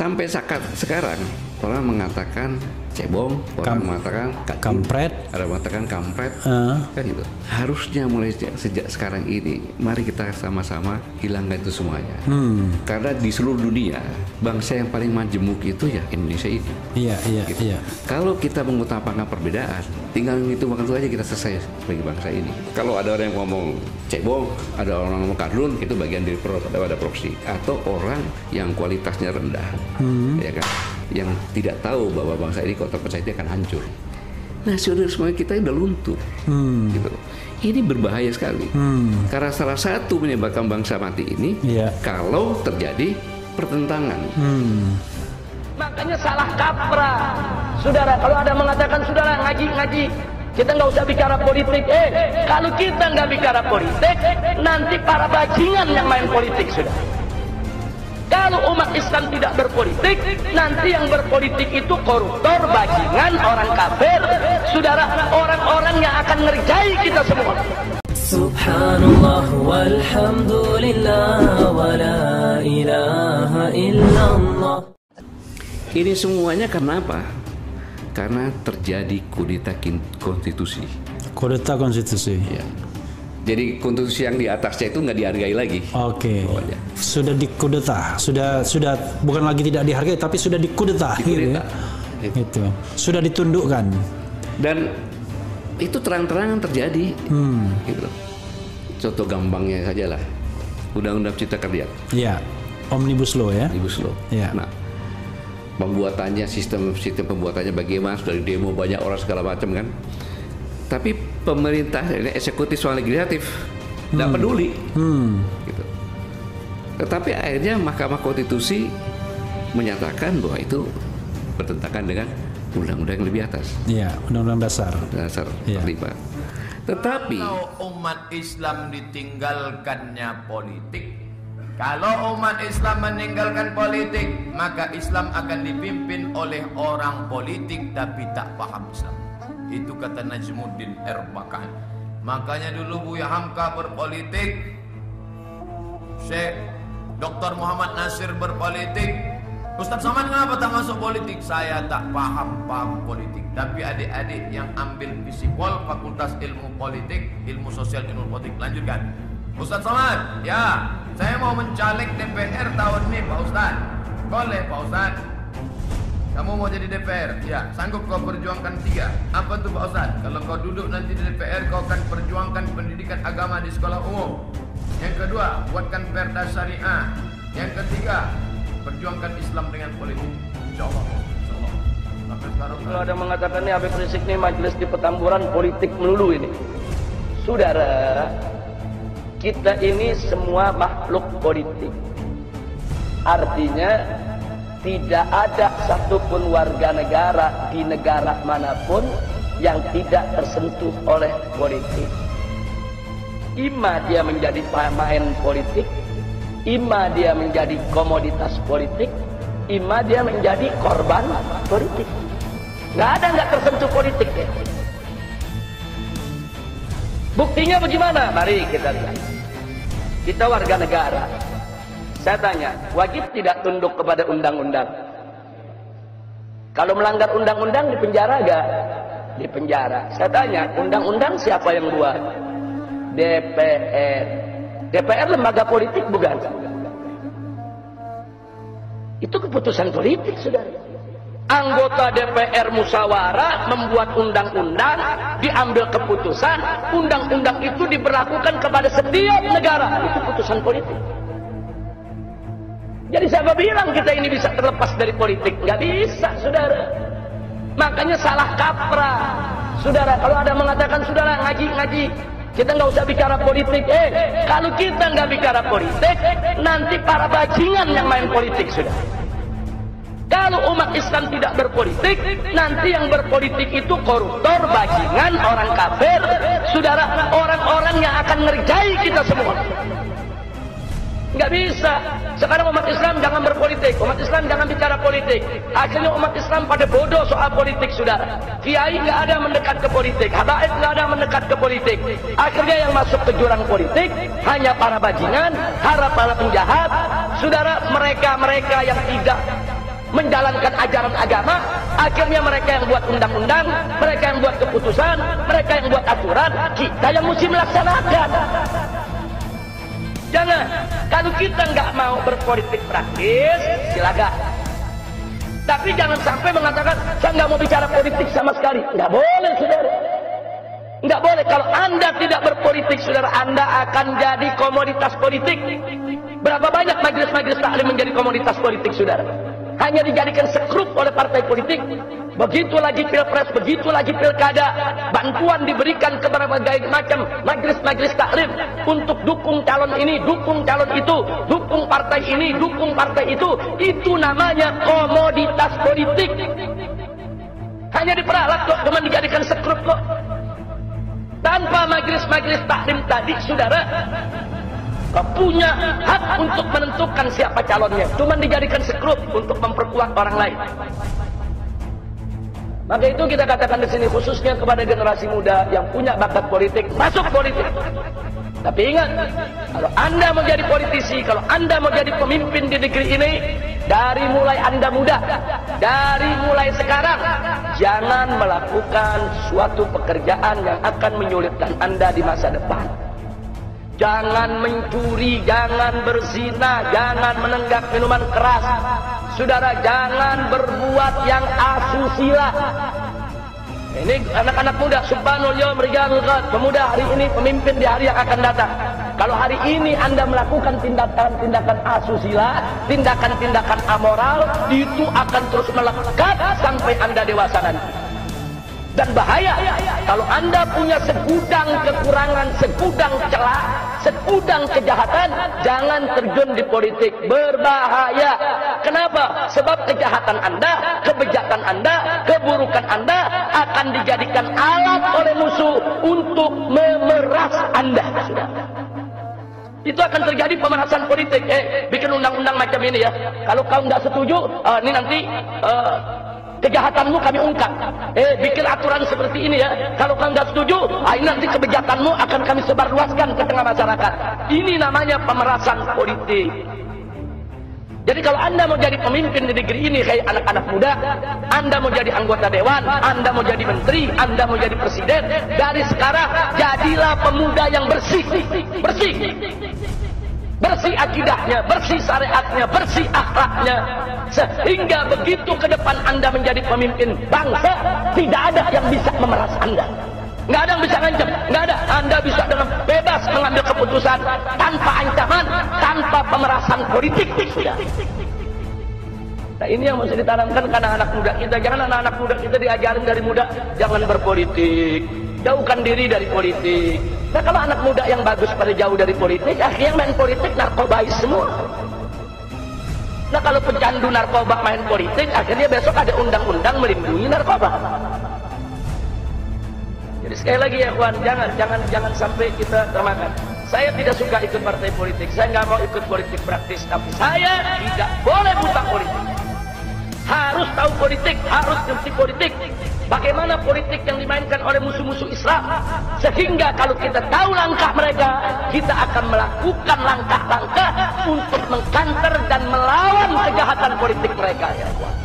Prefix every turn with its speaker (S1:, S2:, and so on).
S1: sampai sekarang orang mengatakan cebong, orang mengatakan
S2: kampret,
S1: ada mengatakan kampret, kan gitu. Harusnya mulai sejak sekarang ini, mari kita sama-sama hilangkan itu semuanya. Karena di seluruh dunia, bangsa yang paling majemuk itu ya Indonesia ini.
S2: Iya.
S1: Kalau kita mengutamakan perbedaan, tinggal itu waktu aja kita selesai sebagai bangsa ini. Kalau ada orang yang ngomong cebong, ada orang yang ngomong kardun, itu bagian daripada proksi. Atau orang yang kualitasnya rendah, ya kan? Yang tidak tahu bahwa bangsa ini kalau terpecah itu akan hancur. Nasionalisme kita udah luntur, gitu. Ini berbahaya sekali, karena salah satu menyebabkan bangsa mati ini kalau terjadi pertentangan.
S3: Makanya salah kaprah, saudara. Kalau ada mengatakan saudara ngaji, kita nggak usah bicara politik. Kalau kita nggak bicara politik, nanti para bajingan yang main politik, saudara. Kalau umat Islam tidak berpolitik, nanti yang berpolitik itu koruptor, bajingan, orang kafir, saudara, orang-orang yang akan ngerjai kita semua.
S4: Subhanallah walhamdulillah wa la ilaha illallah.
S1: Ini semuanya kenapa? Karena terjadi kudeta konstitusi.
S2: Kudeta konstitusi.
S1: Ya. Jadi konstitusi yang di atasnya itu nggak dihargai lagi.
S2: Oke. Sudah dikudeta, sudah bukan lagi tidak dihargai, tapi sudah dikudeta. Gitu ya? Itu sudah ditundukkan. Dan itu terang-terangan terjadi. Gitu. Contoh gampangnya saja lah, Undang-Undang Cipta Kerja. Iya. Omnibus Law ya.
S1: Omnibus Law.
S2: Ya.
S1: Nah, pembuatannya sistem pembuatannya bagaimana, dari demo banyak orang segala macam kan. Tapi pemerintah ini eksekutif soal legislatif tidak peduli, gitu. Tetapi akhirnya Mahkamah Konstitusi menyatakan bahwa itu bertentangan dengan undang-undang yang lebih atas.
S2: Iya, undang-undang dasar.
S1: Dasar 45. Tetapi
S5: kalau umat Islam ditinggalkannya politik, kalau umat Islam meninggalkan politik, maka Islam akan dipimpin oleh orang politik tapi tak paham Islam. Itu kata Najmuddin Erbakan. Makanya dulu Buya Hamka berpolitik, Syekh Dr. Muhammad Nasir berpolitik. Ustaz Somad kenapa tak masuk politik? Saya tak paham politik. Tapi adik-adik yang ambil Fisipol, Fakultas Ilmu Politik, Ilmu Sosial Ilmu Politik, lanjutkan. Ustaz Somad, ya, saya mau mencalek DPR tahun ini Pak Ustaz. Boleh Pak Ustaz. Kamu mau jadi DPR? Ya, sanggup kau perjuangkan 3. Apa tuh Pak Ustaz? Kalau kau duduk nanti di DPR, kau akan perjuangkan pendidikan agama di sekolah umum. Yang kedua, buatkan perda syariah. Yang ketiga, perjuangkan Islam dengan politik. Insyaallah.
S3: Kalau ada mengatakan ini Habib Rizik ini majelis di Petamburan politik melulu ini. Saudara, kita ini semua makhluk politik. Artinya tidak ada satupun warga negara di negara manapun yang tidak tersentuh oleh politik. Ima dia menjadi pemain politik, ima dia menjadi komoditas politik, ima dia menjadi korban politik. Nggak ada nggak tersentuh politik ya. Buktinya bagaimana? Mari kita lihat. Kita warga negara. Saya tanya, wajib tidak tunduk kepada undang-undang? Kalau melanggar undang-undang dipenjara gak? Dipenjara. Saya tanya, undang-undang siapa yang buat? DPR. DPR lembaga politik bukan? Itu keputusan politik, saudara. Anggota DPR musyawarah membuat undang-undang, diambil keputusan, undang-undang itu diberlakukan kepada setiap negara. Itu keputusan politik. Jadi siapa bilang kita ini bisa terlepas dari politik? Nggak bisa, saudara. Makanya salah kaprah, saudara. Kalau ada mengatakan saudara ngaji, kita nggak usah bicara politik. Kalau kita nggak bicara politik, nanti para bajingan yang main politik, saudara. Kalau umat Islam tidak berpolitik, nanti yang berpolitik itu koruptor, bajingan, orang kafir, saudara, orang-orang yang akan ngerjai kita semua. Nggak bisa. Sekarang umat Islam jangan berpolitik, umat Islam jangan bicara politik. Akhirnya umat Islam pada bodoh soal politik, saudara. Kiai nggak ada mendekat ke politik, habaib nggak ada mendekat ke politik. Akhirnya yang masuk ke jurang politik hanya para bajingan, para penjahat, saudara. Mereka yang tidak menjalankan ajaran agama, akhirnya mereka yang buat undang-undang, mereka yang buat keputusan, mereka yang buat aturan, kita yang mesti melaksanakan. Jangan, kalau kita nggak mau berpolitik praktis, silakan. Tapi jangan sampai mengatakan, saya nggak mau bicara politik sama sekali. Nggak boleh, saudara. Nggak boleh. Kalau Anda tidak berpolitik, saudara, Anda akan jadi komoditas politik. Berapa banyak majelis-majelis taklim menjadi komoditas politik, saudara? Hanya dijadikan sekrup oleh partai politik. Begitu lagi pilpres, begitu lagi pilkada, bantuan diberikan ke berbagai macam majelis-majelis taklim untuk dukung calon ini, dukung calon itu, dukung partai ini, dukung partai itu. Itu namanya komoditas politik. Hanya diperalat kok, cuma dijadikan sekrup kok. Tanpa majelis-majelis taklim tadi, saudara, kau punya hak untuk menentukan siapa calonnya. Cuma dijadikan sekrup untuk memperkuat orang lain. Maka itu kita katakan di sini khususnya kepada generasi muda yang punya bakat politik, masuk politik. Tapi ingat, kalau Anda mau jadi politisi, kalau Anda mau jadi pemimpin di negeri ini, dari mulai Anda muda, dari mulai sekarang, jangan melakukan suatu pekerjaan yang akan menyulitkan Anda di masa depan. Jangan mencuri, jangan berzina, jangan menenggak minuman keras. Saudara, jangan berbuat yang asusila. Ini anak-anak muda, subhanul yawm rijalul ghad, pemuda hari ini, pemimpin di hari yang akan datang. Kalau hari ini Anda melakukan tindakan-tindakan asusila, tindakan-tindakan amoral, itu akan terus melekat sampai Anda dewasa nanti. Dan bahaya kalau Anda punya segudang kekurangan, segudang celah, segudang kejahatan, jangan terjun di politik. Berbahaya. Kenapa? Sebab kejahatan Anda, kebejakan Anda, keburukan Anda akan dijadikan alat oleh musuh untuk memeras Anda. Itu akan terjadi pemerasan politik. Bikin undang-undang macam ini ya. Kalau kau nggak setuju, ini nanti kejahatanmu kami ungkap. Bikin aturan seperti ini ya. Kalau kau nggak setuju, ini nanti kebejatanmu akan kami sebarluaskan ke tengah masyarakat. Ini namanya pemerasan politik. Jadi kalau Anda mau jadi pemimpin di negeri ini kayak anak-anak muda, Anda mau jadi anggota dewan, Anda mau jadi menteri, Anda mau jadi presiden, dari sekarang jadilah pemuda yang bersih. Bersih. Bersih akidahnya, bersih syariatnya, bersih akhlaknya. Sehingga begitu ke depan Anda menjadi pemimpin bangsa, tidak ada yang bisa memeras Anda. Nggak ada yang bisa ngancam, nggak ada. Anda bisa dengan bebas mengambil keputusan tanpa ancaman, tanpa pemerasan politik. Nah, ini yang mesti ditanamkan ke anak-anak muda kita. Jangan anak-anak muda kita diajarin dari muda, jangan berpolitik, jauhkan diri dari politik. Nah, kalau anak muda yang bagus pada jauh dari politik, akhirnya main politik narkobais semua. Nah, kalau pecandu narkoba main politik, akhirnya besok ada undang-undang melindungi narkoba. Jadi sekali lagi ya kawan, jangan sampai kita termakan. Saya tidak suka ikut partai politik, saya nggak mau ikut politik praktis, tapi saya tidak boleh buta politik. Harus tahu politik, harus ngerti politik. Bagaimana politik yang dimainkan oleh musuh-musuh Islam, sehingga kalau kita tahu langkah mereka, kita akan melakukan langkah-langkah untuk mengkanter dan melawan kejahatan politik mereka ya kawan.